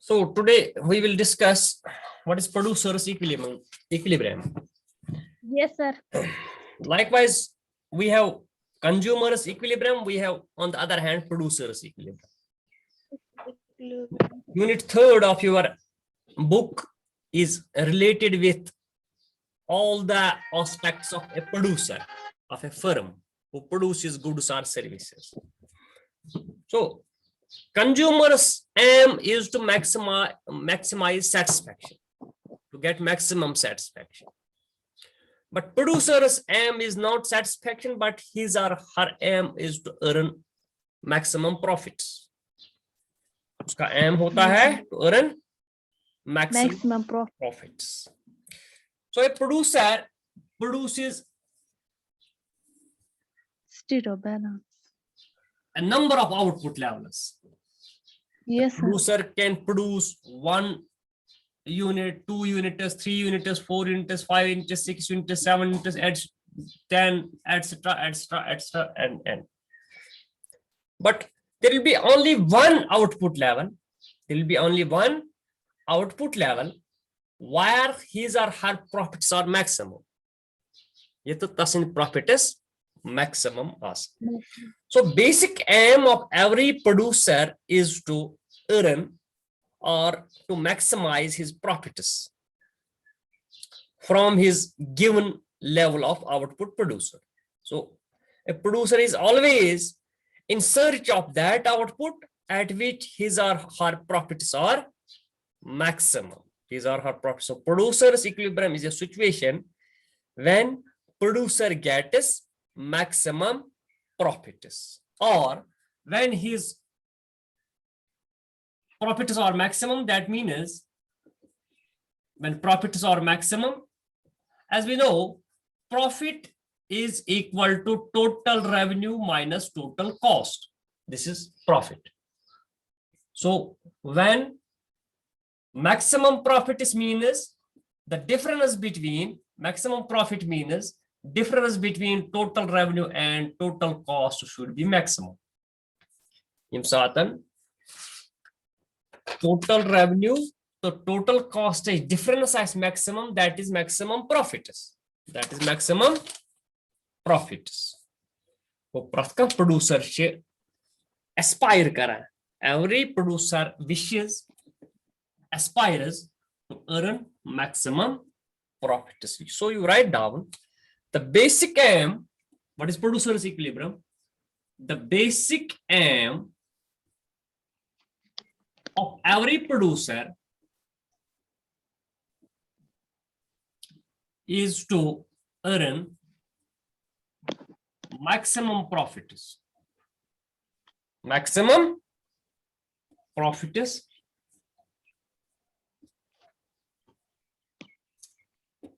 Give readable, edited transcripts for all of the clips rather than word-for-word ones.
So today we will discuss what is producer's equilibrium. Yes, sir. Likewise, we have consumer's equilibrium. We have, on the other hand, producer's equilibrium. Unit 3rd of your book is related with all the aspects of a producer, of a firm who produces goods or services. So consumer's aim is to maximize satisfaction, to get maximum satisfaction. But producer's aim is not satisfaction, but his or her aim is to earn maximum profits. उसका aim होता है to earn maximum profits. So a producer produces State of balance. a number of output levels. Yes, The sir. producer can produce 1 unit, 2 units, 3 units, 4 units, 5 units, 6 units, 7 units, 10, etc., etc., etc., and. But there will be only one output level. There will be only one output level where his or her profits are maximum. ये तो तसिन profit is maximum as. So basic aim of every producer is to earn or to maximize his profits from his given level of output producer. So a producer is always in search of that output at which his or her profits are maximum. His or her profits. So producer's equilibrium is a situation when producer gets maximum profits, or when his profits are maximum. That means when profits are maximum, as we know, profit is equal to total revenue minus total cost. This is profit. So when maximum profit is means the difference between maximum profit means difference between total revenue and total cost should be maximum. Imsatan total revenue, the total cost is difference as maximum, that is maximum profits. That is maximum profits. So pratham producer aspire kara. Every producer wishes, aspires to earn maximum profits. So you write down the basic aim. What is producer's equilibrium? The basic aim of every producer is to earn maximum profits. Maximum profits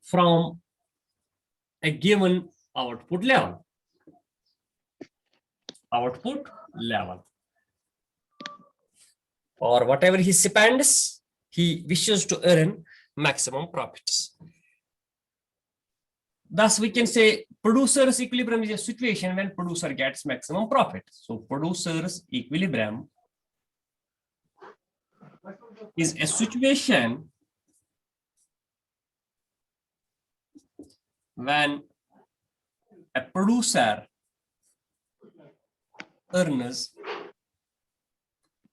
from a given output level. Output level. Or whatever he spends, he wishes to earn maximum profits. Thus, we can say producer's equilibrium is a situation when producer gets maximum profit. So producer's equilibrium is a situation when a producer earns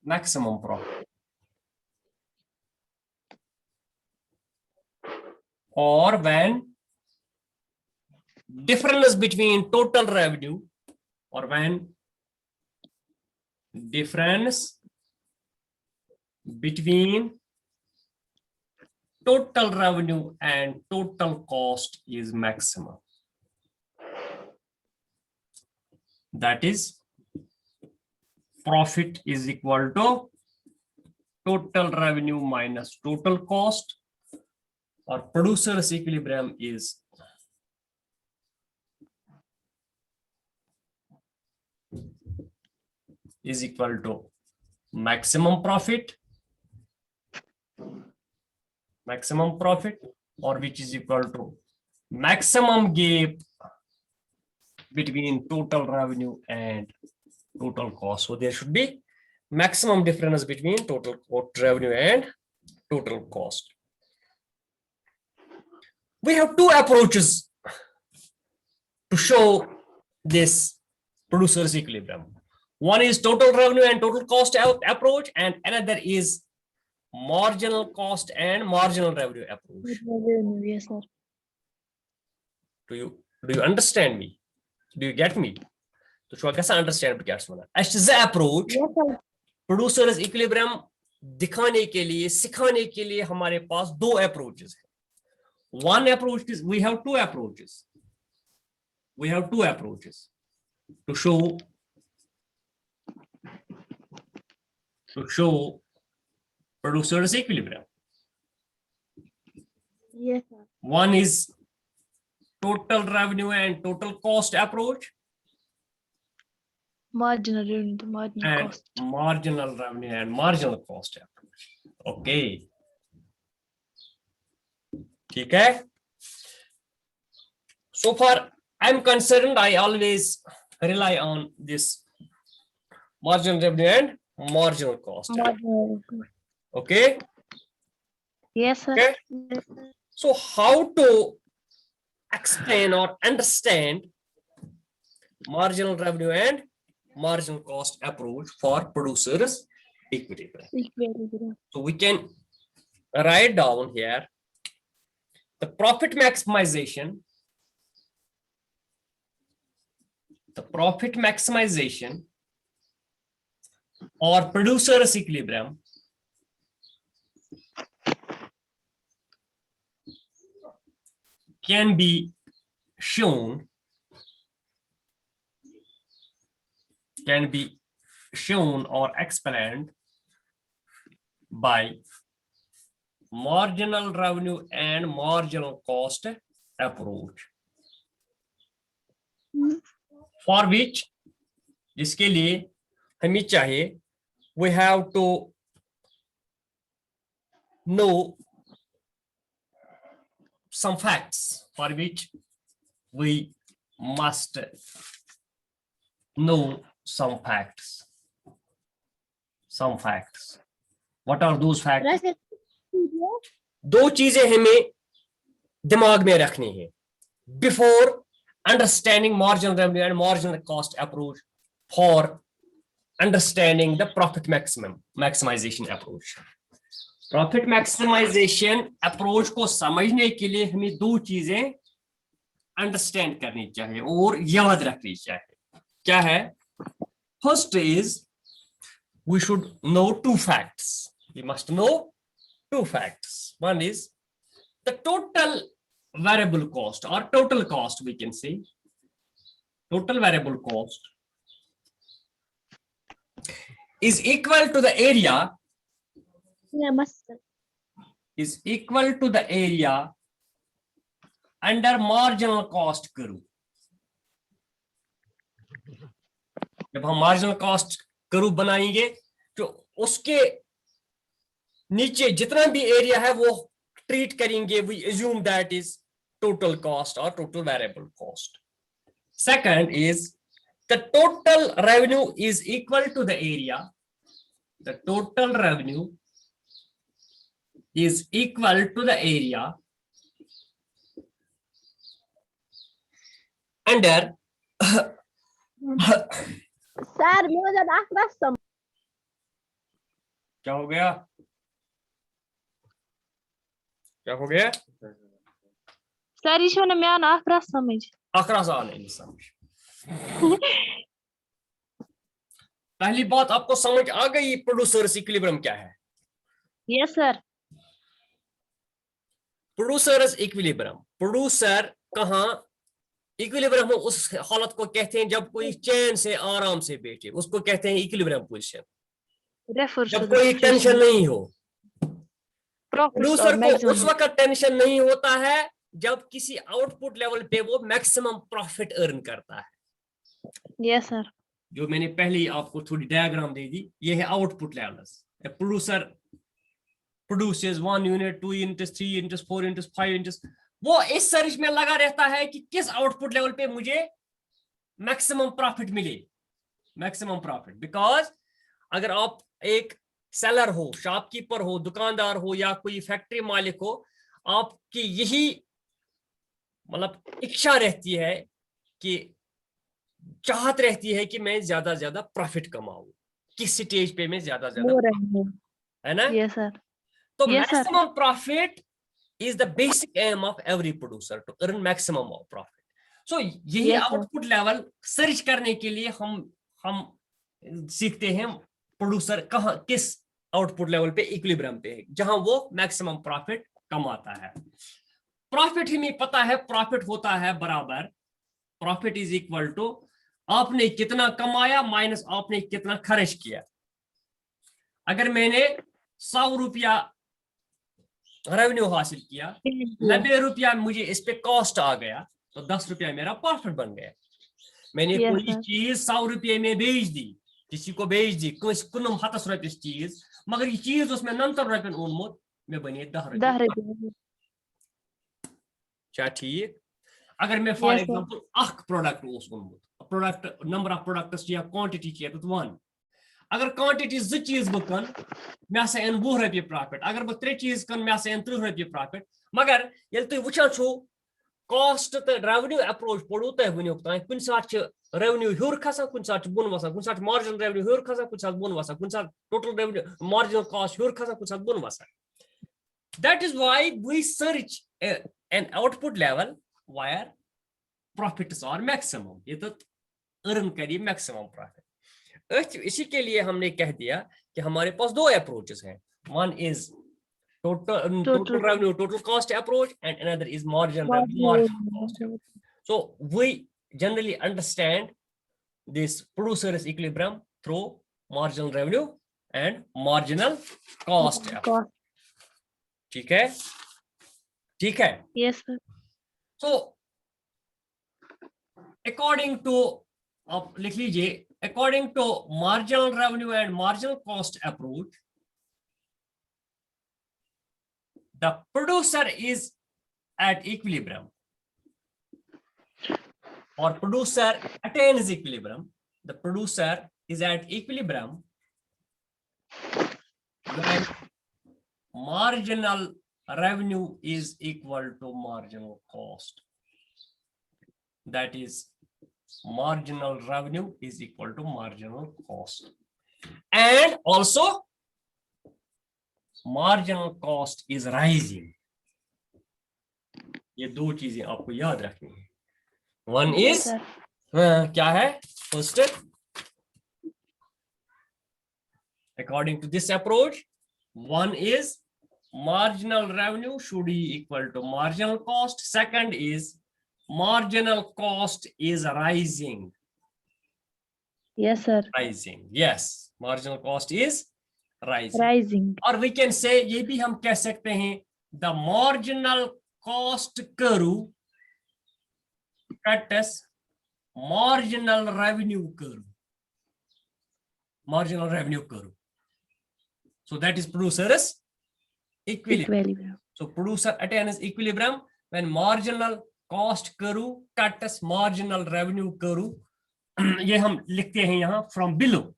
maximum profit, or when difference between total revenue, or when difference between total revenue and total cost is maximum. That is, profit is equal to total revenue minus total cost, or producer's equilibrium is equal to maximum profit, or which is equal to maximum gap between total revenue and total cost. So there should be maximum difference between total revenue and total cost. We have two approaches to show this producer's equilibrium. One is total revenue and total cost approach, and another is marginal cost and marginal revenue approach. Yes, sir. Do you understand me? Do you get me? तो show कैसा understand क्या सुना? As the approach, Yes, sir. producer's equilibrium दिखाने के लिए, सिखाने के लिए हमारे पास दो approaches हैं. One approach is, we have two approaches. We have two approaches to show producer's equilibrium. Yes, sir. One is total revenue and total cost approach, Marginal revenue to marginal and cost. marginal revenue and marginal cost approach. Okay. ठीक है? So far, I'm concerned, I always rely on this marginal revenue and marginal cost. Marginal. Okay. Yes, sir. Okay. Yes, sir. So how to explain or understand marginal revenue and marginal cost approach for producers equilibrium? Equilibrium. So we can write down here the profit maximization, or producer's equilibrium can be shown or explained by marginal revenue and marginal cost approach, for which, जिसके लिए हमें चाहिए, we have to know some facts, for which we must know some facts. What are those facts? दो चीजें हमें दिमाग में रखनी है before understanding marginal revenue and marginal cost approach, for understanding the profit maximization approach. Profit maximization approach को समझने के लिए हमें दो चीजें understand करनी चाहिए और याद रखनी चाहिए. क्या है? First is, we should know two facts. We must know two facts. One is the total variable cost, or total cost, we can say. Total variable cost is equal to the area, under marginal cost curve. जब हम marginal cost curve बनाएंगे तो उसके नीचे जितना भी area है वो ट्रीट करेंगे, we assume that is total cost or total variable cost. Second is the total revenue is equal to the area. The total revenue is equal to the area under sir मुझे आंकड़ा सम क्या हो गया? क्या हो गया? Sir इसमें मैं आंकड़ा समझ आंकड़ा सा नहीं समझ. पहली बात आपको समझ आ गई प्रोड्यूसर्स इक्विलिब्रियम क्या है? Yes sir. Producers equilibrium, producer कहां इक्विलिब्रियम हो उस हालत को कहते हैं जब कोई चैन से आराम से बैठे, उसको कहते हैं इक्विलिब्रियम पोजीशन. जब कोई टेंशन नहीं हो. प्रोड्यूसर को उस वक्त टेंशन नहीं होता है जब किसी आउटपुट लेवल पे वो मैक्सिमम प्रॉफिट अर्न करता है. Yes sir. जो मैंने पहले ही आपको थोड़ी डायग्राम दे दी, ये है output levels. Producer produces 1 unit, 2 units, 3 units, 4 units, 5 units. वो इस सर्च में लगा रहता है कि किस आउटपुट लेवल पे मुझे मैक्सिमम प्रॉफिट मिले. मैक्सिमम प्रॉफिट, बिकॉज अगर आप एक सेलर हो, शॉपकीपर हो, दुकानदार हो या कोई फैक्ट्री मालिक हो, आपकी यही मतलब इच्छा रहती है कि चाहत रहती है कि मैं ज्यादा ज्यादा प्रॉफिट कमाऊं, किस स्टेज पे मैं ज्यादा ज्यादा, more and more. है ना? Yes, sir. तो Yes, sir. Maximum profit is the basic aim of every producer to earn maximum of profit. So यही Yes, sir. Output level search करने के लिए हम सीखते हैं प्रोड्यूसर कहाँ किस आउटपुट लेवल पे इक्विलिब्रियम पे है, जहां वो मैक्सिमम प्रॉफिट कमाता है। प्रॉफिट ही नहीं पता है, प्रॉफिट होता है बराबर, प्रॉफिट इज इक्वल टू आपने कितना कमाया माइनस आपने कितना खर्च किया। अगर मैंने 100 रुपया रेवेन्यू हासिल किया, 90 रुपया मुझे इस पे कॉस्ट आ गया, तो 10 रुपया मेरा प्रॉफिट बन गया। मैंने Yes, कोई sir. चीज 100 रुपये में बेच दी, किसी को बेच दी, कुनम 100 रुपये चीज, मगर ये चीज उसमें 90 रुपये ओनमुत, मैं बने 10 Dah रुपये। ready. क्या ठीक? अगर मैं फॉर Yes, sir. एग्जांपल अख प्रोडक्ट ओस ओनमुत, प्रोडक्ट नंबर ऑफ प्रोडक्ट्स या क्वांटिटी किया तो 1, अगर क्वांटिटी 2 चीज बह कन मे हसा एन 20 रुपये प्रॉफिट, अगर बह 3 चीज कन मे हसा एन 30 रुपये प्रॉफिट। मगर येल तुम वुचान छो कॉस्ट तो रेवेन्यू अप्रोच पढ़ो तुम वुनिक तान, कुन सात रेवेन्यू हूर खसान, कुन सात बोन वसान, कुन सात मार्जिनल रेवेन्यू हूर खसान, कुन सात बोन वसान, कुन सात टोटल रेवेन्यू मार्जिनल कॉस्ट हूर खसान, कुन सात bone वसान। That is why we search an output level where profits are maximum, ये तो earn करिए maximum profit। इसी के लिए हमने कह दिया कि हमारे पास 2 अप्रोचेस हैं, one is total revenue total cost approach and another is marginal revenue marginal cost approach. So we generally understand this producer's equilibrium through marginal revenue and marginal cost approach. ठीक है, ठीक है। Yes, sir. So according to, आप लिख लीजिए, according to marginal revenue and marginal cost approach, the producer is at equilibrium, or producer attains equilibrium. The producer is at equilibrium when marginal revenue is equal to marginal cost. That is, marginal revenue is equal to marginal cost, and also marginal cost is rising. ये 2 चीजें आपको याद रखनी है। One is क्या है? First, according to this approach, one is marginal revenue should be equal to marginal cost. Second is marginal cost is rising. Yes, sir. Rising, yes, marginal cost is rising. Rising. और we can say, ये भी हम कह सकते हैं, the marginal cost curve cuts marginal revenue curve. Marginal revenue curve. So that is producer's equilibrium. So producer attains equilibrium when marginal cost curve cuts marginal revenue curve. ये हम लिखते हैं यहाँ from below,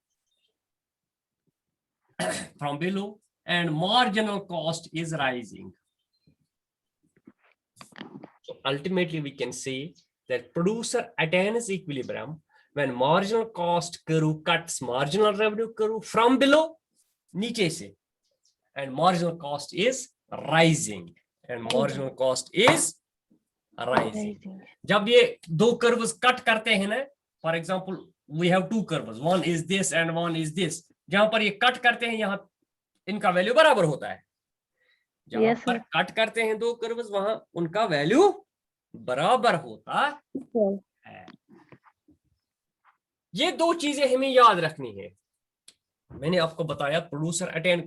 from below, and marginal cost is rising. So ultimately we can say that producer attains equilibrium when marginal cost curve cuts marginal revenue curve from below, नीचे से, and marginal cost is rising, and marginal cost is rising. जब ये 2 curves cut करते हैं ना, for example we have 2 curves, one is this and one is this, जहां पर ये कट करते हैं यहाँ इनका वैल्यू बराबर होता है, जहां पर कट करते हैं 2 कर्व्स वहां उनका वैल्यू बराबर होता है। ये 2 चीजें हमें याद रखनी है। मैंने आपको बताया प्रोड्यूसर अटेन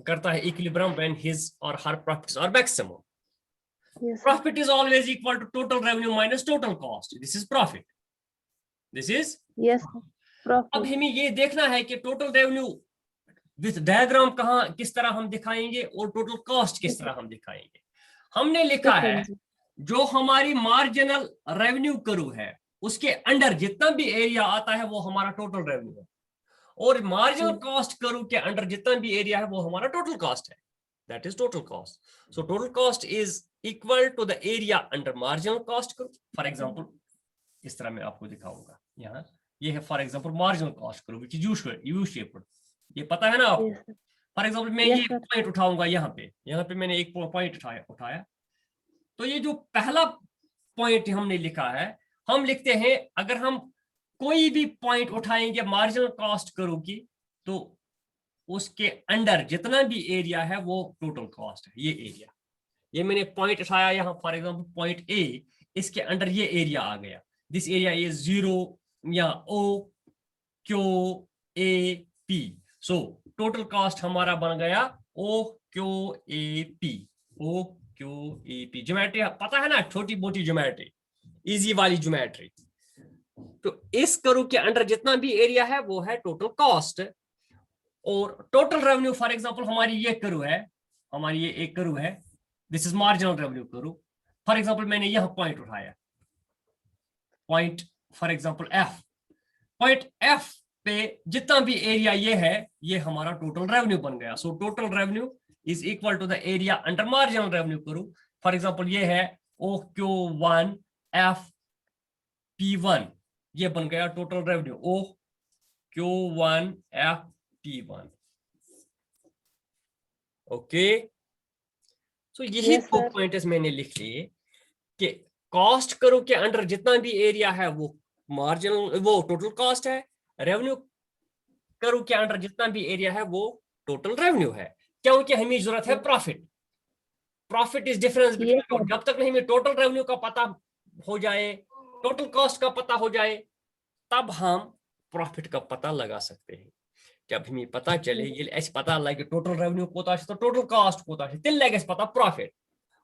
करता है equilibrium when his or her profits are maximum. Profit is always equal to total revenue minus total cost. This is profit. This is profit. अब हमें ये देखना है कि टोटल रेवेन्यू विद डायग्राम कहाँ किस तरह हम दिखाएंगे और टोटल कॉस्ट किस तरह हम दिखाएंगे. हमने लिखा है जो हमारी मार्जिनल रेवेन्यू कर्व है उसके अंडर जितना भी एरिया आता है वो हमारा टोटल रेवेन्यू है, और मार्जिनल कॉस्ट करूं के अंडर जितना भी एरिया है वो हमारा टोटल कॉस्ट है, that is total cost. So total cost is equal to the area under marginal cost curve. For example इस तरह मैं आपको दिखाऊंगा, यहाँ ये है for example marginal cost curve which is U shaped, ये पता है ना आपको। Yes, sir. फॉर एग्जांपल मैं Yes, ये sir. पॉइंट उठाऊंगा, यहाँ पे मैंने एक पॉइंट उठाया, तो ये जो पहला पॉइंट हमने लिखा है, हम लिखते हैं अगर हम कोई भी पॉइंट उठाएंगे मार्जिनल कॉस्ट करो की, तो उसके अंडर जितना भी एरिया है वो टोटल कॉस्ट है। ये एरिया, ये मैंने पॉइंट उठाया यहाँ फॉर एग्जांपल पॉइंट ए, इसके अंडर ये एरिया आ गया, दिस एरिया इज 0 या O Q A P. So total cost हमारा बन गया O Q A P, O Q A P. Geometry पता है ना, छोटी मोटी ज्योमेट्री, इजी वाली ज्योमेट्री। तो इस करू के अंडर जितना भी एरिया है वो है टोटल कॉस्ट। और टोटल रेवेन्यू फॉर एग्जांपल हमारी ये करू है, हमारी ये एक करू है, this is marginal revenue curve. For example मैंने यहां पॉइंट उठाया, point for example F, point F पे जितना भी एरिया ये है, ये हमारा टोटल रेवेन्यू बन गया। So total revenue is equal to the area under marginal revenue curve. For example ये है ओ क्यू 1 एफ P1, ये बन गया total revenue O Q 1 F P1। Okay, तो यही Yes, दो sir. पॉइंट्स मैंने लिख लिए कि कॉस्ट करो के अंडर जितना भी एरिया है वो मार्जिनल, वो टोटल कॉस्ट है। रेवेन्यू करो के अंडर जितना भी एरिया है वो टोटल रेवेन्यू है, क्योंकि हमें जरूरत है profit. Profit is difference Yes, between, sir. जब तक नहीं हमें टोटल रेवेन्यू का पता हो जाए, टोटल कॉस्ट का पता हो जाए, तब हम प्रॉफिट का पता लगा सकते हैं। जब हमें पता चले ये ऐसे पता लगे टोटल रेवेन्यू कोता तो टोटल कॉस्ट कोता है, तिल लगे पता प्रॉफिट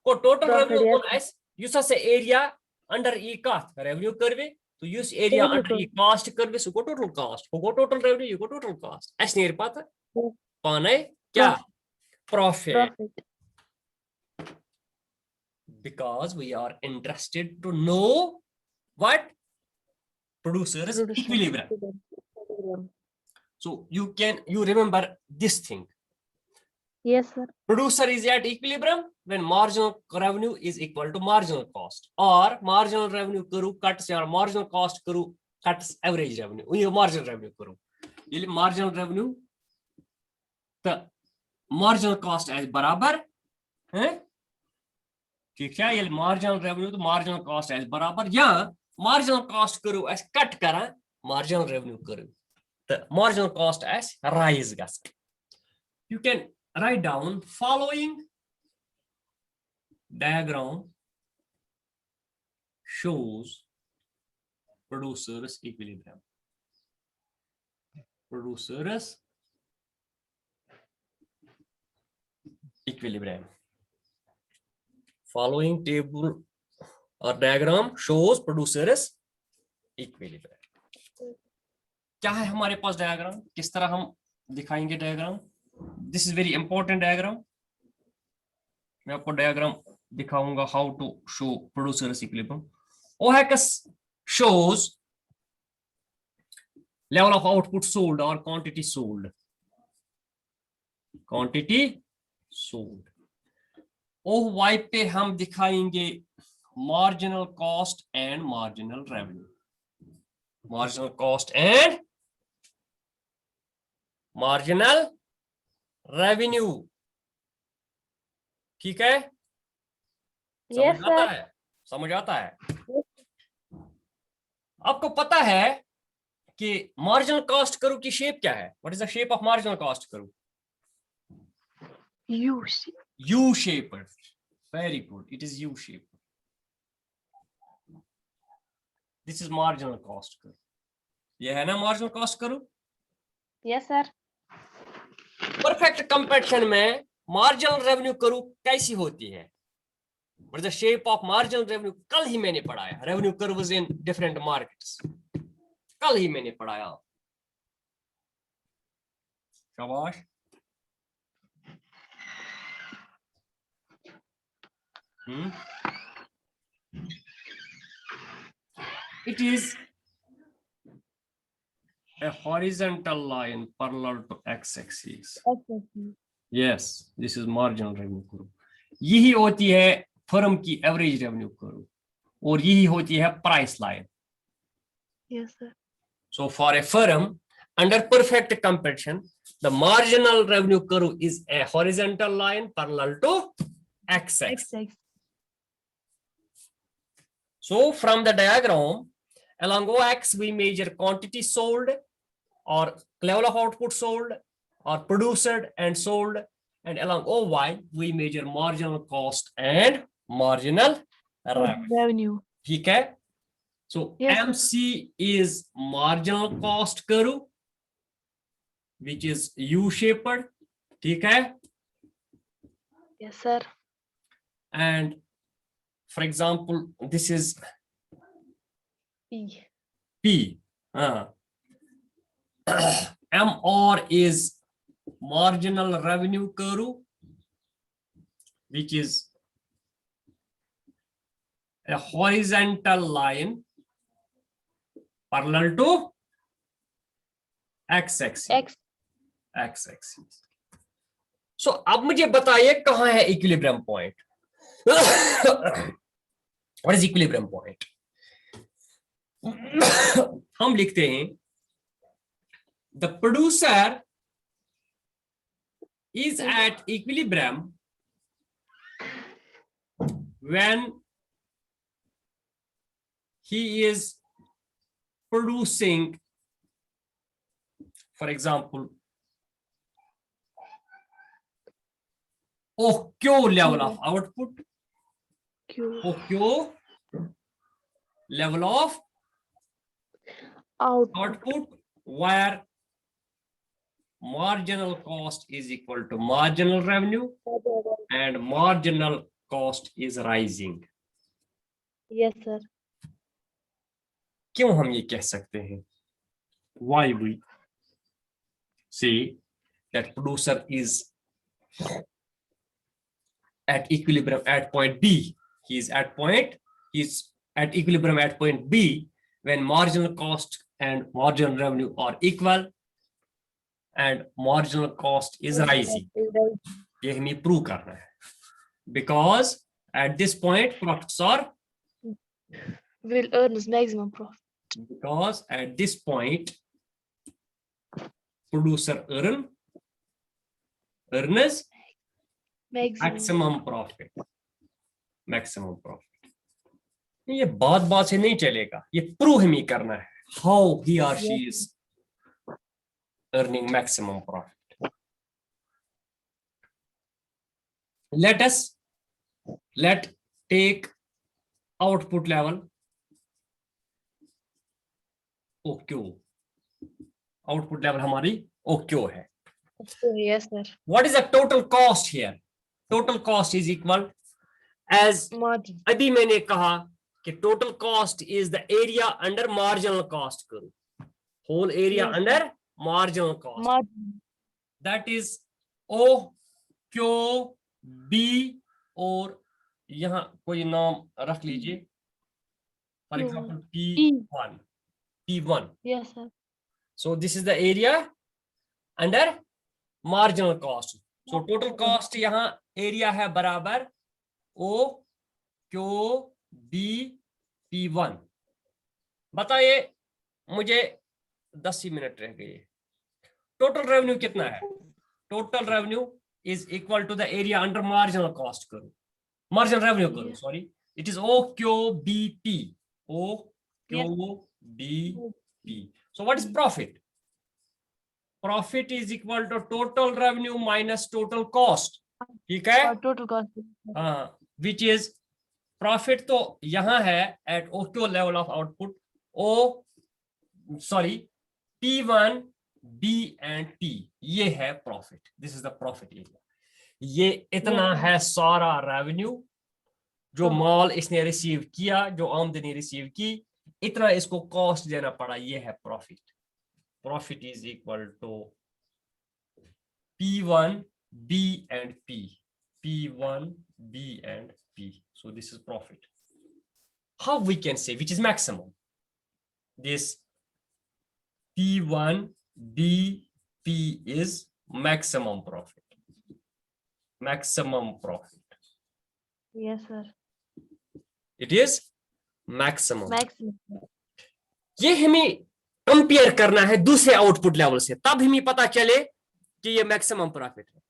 को टोटल Profit, रेवेन्यू yes, कोन आस युस से एरिया अंडर ई कत रेवेन्यू करवे, तो use area Revenue under E cost करवे सो को टोटल कॉस्ट, हो टोटल रेवेन्यू, ये को टोटल कॉस्ट। अस नेर पता Yes. पाने क्या Profit. Profit, Profit. because we are interested to know what producer's Producer. equilibrium. Equilibrium. So you remember this thing. Yes, sir. Producer is at equilibrium when marginal revenue is equal to marginal cost, or marginal revenue करूँ cuts या marginal cost करूँ cuts average revenue, ये marginal revenue करूँ, ये marginal revenue तो marginal cost as बराबर है, ठीक है। ये marginal revenue तो marginal cost as बराबर, या marginal cost करूँ as cut करा marginal revenue करूँ तो marginal cost as rise Gus. You can write down following diagram shows producer's equilibrium. Producer's equilibrium. Following table or diagram shows producer's equilibrium. क्या है हमारे पास diagram, किस तरह हम दिखाएंगे diagram? This is very important diagram. मैं आपको डायग्राम दिखाऊंगा how to show producers equilibrium. OHACS shows level of output sold or quantity sold, quantity sold। OY पे हम दिखाएंगे marginal cost and marginal revenue, marginal cost and marginal revenue, ठीक है? Yes, समझ आता sir. है, समझ आता है? आपको पता है कि मार्जिनल कॉस्ट करू की शेप क्या है? What is the shape of marginal cost करू? You see. U shaped, very good, it is U shaped। this is marginal cost करू, ये है ना मार्जिनल कॉस्ट करू। Yes, sir. परफेक्ट कंपैरिजन में मार्जिनल रेवेन्यू करू कैसी होती है? What is the shape of marginal revenue? कल ही मैंने पढ़ाया, revenue curves in different markets, कल ही मैंने पढ़ाया। शाबाश। It is a horizontal line parallel to x-axis. X-axis. Yes, this is marginal revenue curve. यही होती है फर्म की एवरेज रेवेन्यू कर्व और यही होती है price line. Yes, sir. So for a firm under perfect competition, the marginal revenue curve is a horizontal line parallel to x-axis. X-axis. So from the diagram, along OX we measure quantity sold or level of output sold or produced and sold, and along OY we measure marginal cost and marginal revenue. Revenue. ठीक है? So Yes, sir. MC is marginal cost curve, which is U-shaped. ठीक है? Yes, sir. And for example, this is P. P. MR is marginal revenue curve, which is a horizontal line parallel to x-axis. X. x-axis. So अब मुझे बताइए कहाँ है equilibrium point? What is equilibrium point? हम लिखते हैं the producer is at equilibrium when he is producing, for example, OQ level of output, Q. OQ level of output, where marginal cost is equal to marginal revenue and marginal cost is rising. Yes, sir. क्यों हम ये कह सकते हैं? Why we say that producer is at equilibrium at point B. He's at equilibrium at point B when marginal cost and marginal revenue are equal and marginal cost is rising. ये हमें prove करना है. Because at this point profits are Will earn his maximum profit. because at this point producer earns maximum profit. ये बात से नहीं चलेगा, ये प्रूव हमें करना है how he or she is earning maximum profit. Let take output level OQ. Output level हमारी OQ है. Yes, sir. What is the total cost here? Total cost is equal as Margin. अभी मैंने कहा कि total cost is the area under marginal cost curve. Whole area Yes, under marginal cost. Margin. That is O, Q, B और यहाँ कोई नाम रख लीजिए. For example, P1. P1. Yes, sir. So this is the area under marginal cost. So total cost यहाँ area है बराबर O, Q, B, P1. बताइए मुझे 10 ही मिनट रह गए. टोटल रेवेन्यू कितना है? Total revenue is equal to the area under marginal cost curve. Marginal revenue curve, sorry. It is OQBP. OQBP. So what is profit? Profit is equal to total revenue minus total cost. ठीक है? Total cost. Which is profit तो यहाँ है at OQ level of output. P1, B and P. ये है profit. This is the profit area. ये इतना है सारा revenue जो माल इसने रिसीव किया, जो आमदनी रिसीव की, इतना इसको कॉस्ट देना पड़ा. ये है profit. Profit is equal to P1, B and P. P1, B and P. So this is profit. How we can say which is maximum? This P1 BP is maximum profit. Maximum profit. Yes, sir. It is maximum. Maximum. ये हमें compare करना है दूसरे output level से, तब हमें पता चले कि ये मैक्सिमम प्रॉफिट है।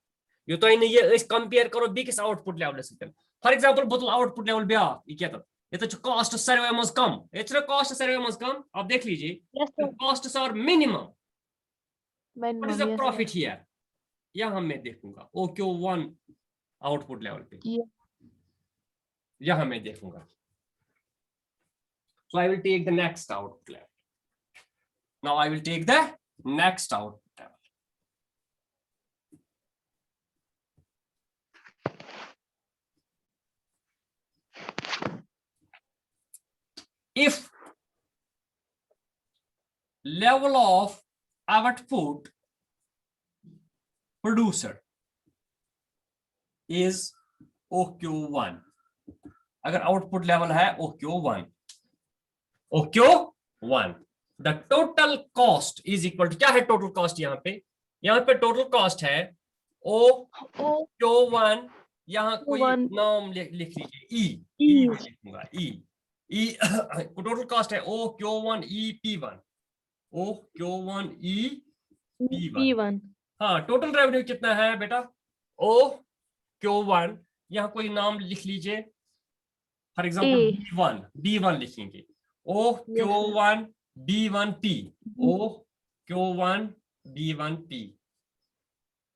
ये तो ये कंपेयर करो बिकिस आउटपुट लेवल से। फॉर एग्जांपल बतल आउटपुट लेवल ब्या ये तो कॉस्ट सर्वे मज कम, ये कॉस्ट सर्वे मज कम। आप देख लीजिए, Yes, sir. Cost are minimum, what is the Yes, profit sir. Here? यहां मैं देखूंगा OQ1 आउटपुट लेवल पे, Yeah. यहां मैं देखूंगा। So I will take the next output level. Now I will take the next output level. If level of output producer is OQ1, अगर output level है OQ1, the total cost is equal to, क्या है total cost? यहाँ पे total cost है OQ1, यहाँ कोई नाम लिख लीजिए E में लिखूंगा E टोटल कॉस्ट है OQ1 EP1, OQ1 EP1। हाँ, टोटल रेवेन्यू कितना है बेटा? OQ1, यहाँ कोई नाम लिख लीजिए, फॉर एग्जाम्पल B1 लिखेंगे, OQ1 B1P, OQ1 B1P,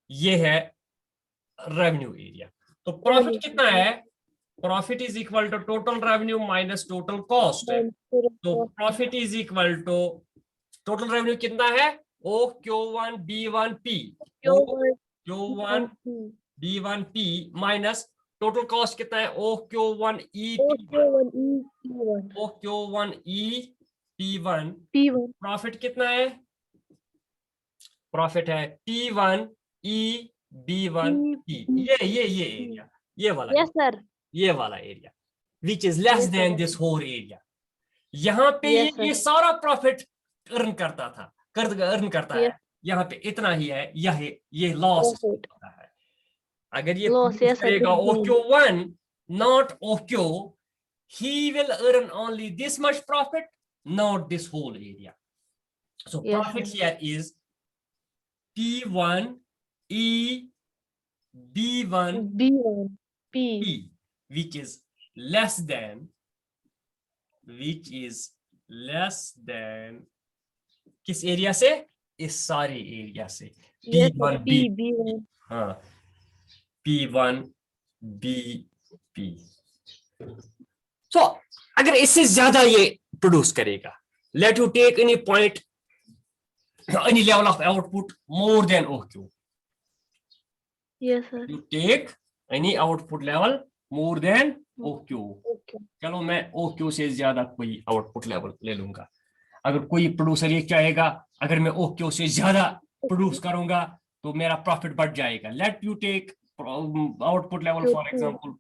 ये है रेवेन्यू एरिया। तो प्रॉफिट कितना है? Profit is equal to total revenue minus total cost. तो profit is equal to total revenue कितना है? OQ1 B1P, OQ1 B1P minus total cost कितना है? OQ1 EP1, OQ1 EP1। Profit कितना है? प्रॉफिट है P1 EB1P, ये एरिया, ये वाला। Yes, sir. ये वाला area which is less than this whole area. यहाँ पे Yes, ये सारा प्रॉफिट अर्न करता है, यहाँ पे इतना ही है, ये लॉस होता है। अगर ये करेगा OQ1 not OQ, he will earn only this much profit, not this whole area. So Yes, profit sir. here is P1 EB1 P, which is less than किस एरिया से? इस सारे एरिया से, P1 B, हाँ, P1 BP। तो अगर इससे ज्यादा ये प्रोड्यूस करेगा, let you take any point, any level of output more than OQ, Yes, sir. you take any output level more than OQ। Okay. चलो मैं OQ से ज्यादा कोई आउटपुट लेवल ले लूंगा। अगर कोई प्रोड्यूसर ये चाहेगा अगर मैं OQ से ज्यादा प्रोड्यूस करूंगा तो मेरा प्रॉफिट बढ़ जाएगा। Let you take output level for example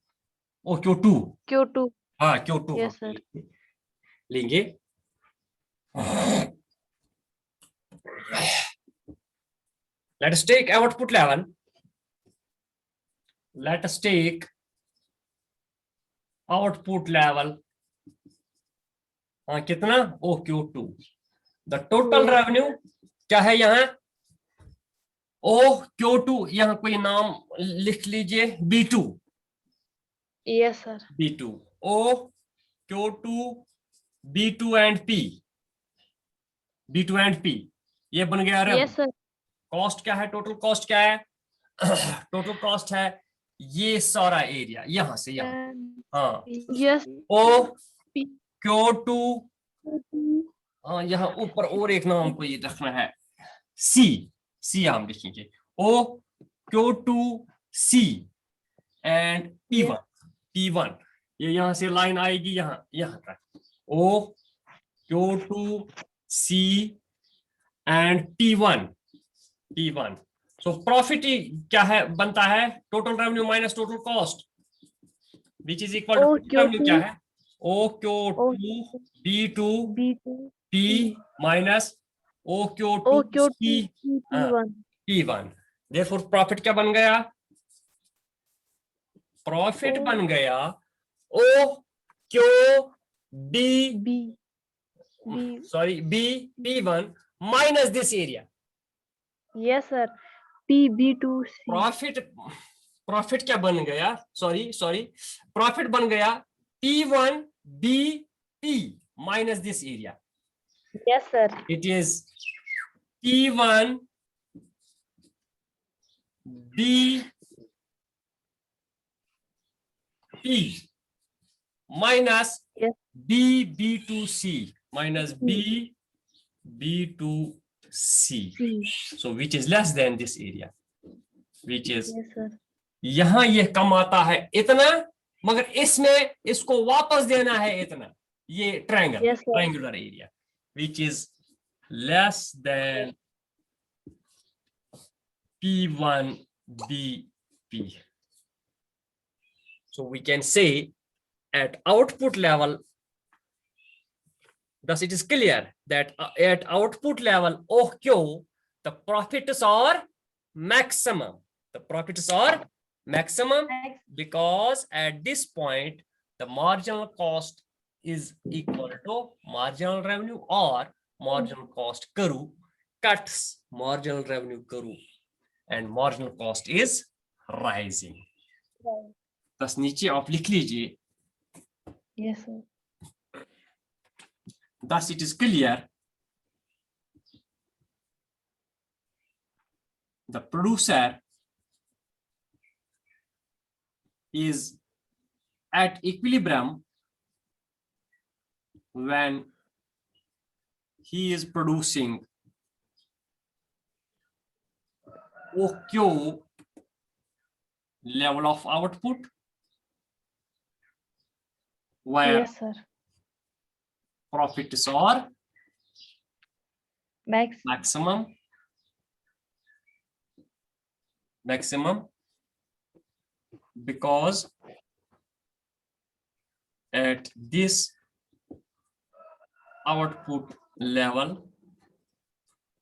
OQ2। Q2. हाँ, Q2 Yes, sir. लेंगे। Let us take output level. Let us take output level, कितना? OQ2। The total revenue क्या है यहाँ? OQ2, यहाँ कोई नाम लिख लीजिए, B2। Yes, sir. B2, OQ2 B2 and P, B2 and P, ये बन गया रेवेन्यू। Yes, sir. कॉस्ट क्या है? टोटल कॉस्ट क्या है? टोटल कॉस्ट है ये सारा एरिया, यहां से यहाँ। हाँ, Yes. OQ2, यहाँ ऊपर और एक नाम को ये रखना है, C हम लिखेंगे, OQ2 C एंड P1, ये यहाँ से लाइन आएगी यहाँ तक, OQ2 C and P1। So profit क्या है? बनता है total revenue minus total cost, which is equal to revenue क्या है? OQ2 B2 P minus O OQ2 Q C T P1. P1। therefore प्रॉफिट क्या बन गया? प्रॉफिट O बन गया OQ B B. B P1 minus this area। Yes sir. P B2C. Profit क्या बन गया? सॉरी प्रॉफिट बन गया P1 BP minus this area। Yes sir. it is P1 BP minus Yes. B2C minus B2C। C. so which is less than this area, which is Yes sir. यहां ये कम आता है इतना, मगर इसमें इसको वापस देना है इतना। ये Yes, sir. Triangular area which is less than P1 BP। so we can say at output level, thus it is clear that at output level OQ the profits are maximum, because at this point the marginal cost is equal to marginal revenue or marginal cost करूं cuts marginal revenue करूं and marginal cost is rising। बस नीचे आप लिख लीजिए। Yes sir. Thus it is clear the producer is at equilibrium when he is producing OQ level of output, where Yes sir. profits are Max. maximum because at this output level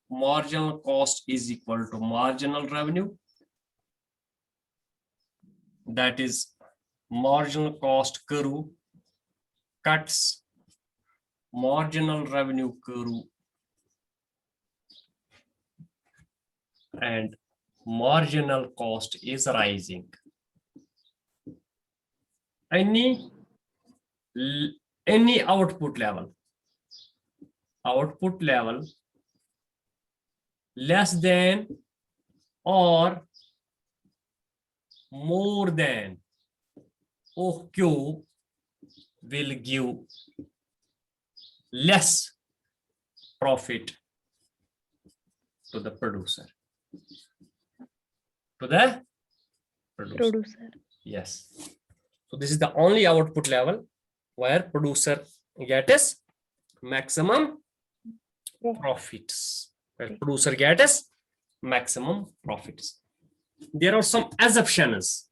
marginal cost is equal to marginal revenue, that is marginal cost करूं cuts marginal revenue करूं and marginal cost is rising। any output level less than or more than OQ will give less profit to the producer, Producer. yes। so this is the only output level where producer gets maximum profits, there are some assumptions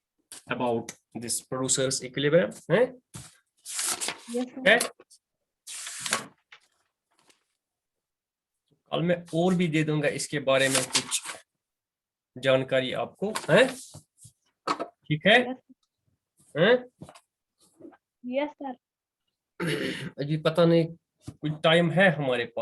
about this producer's equilibrium, Yes sir. okay? कल मैं और भी दे दूंगा इसके बारे में कुछ जानकारी आपको, है ठीक है? Yes sir. अभी पता नहीं कुछ टाइम है हमारे पास।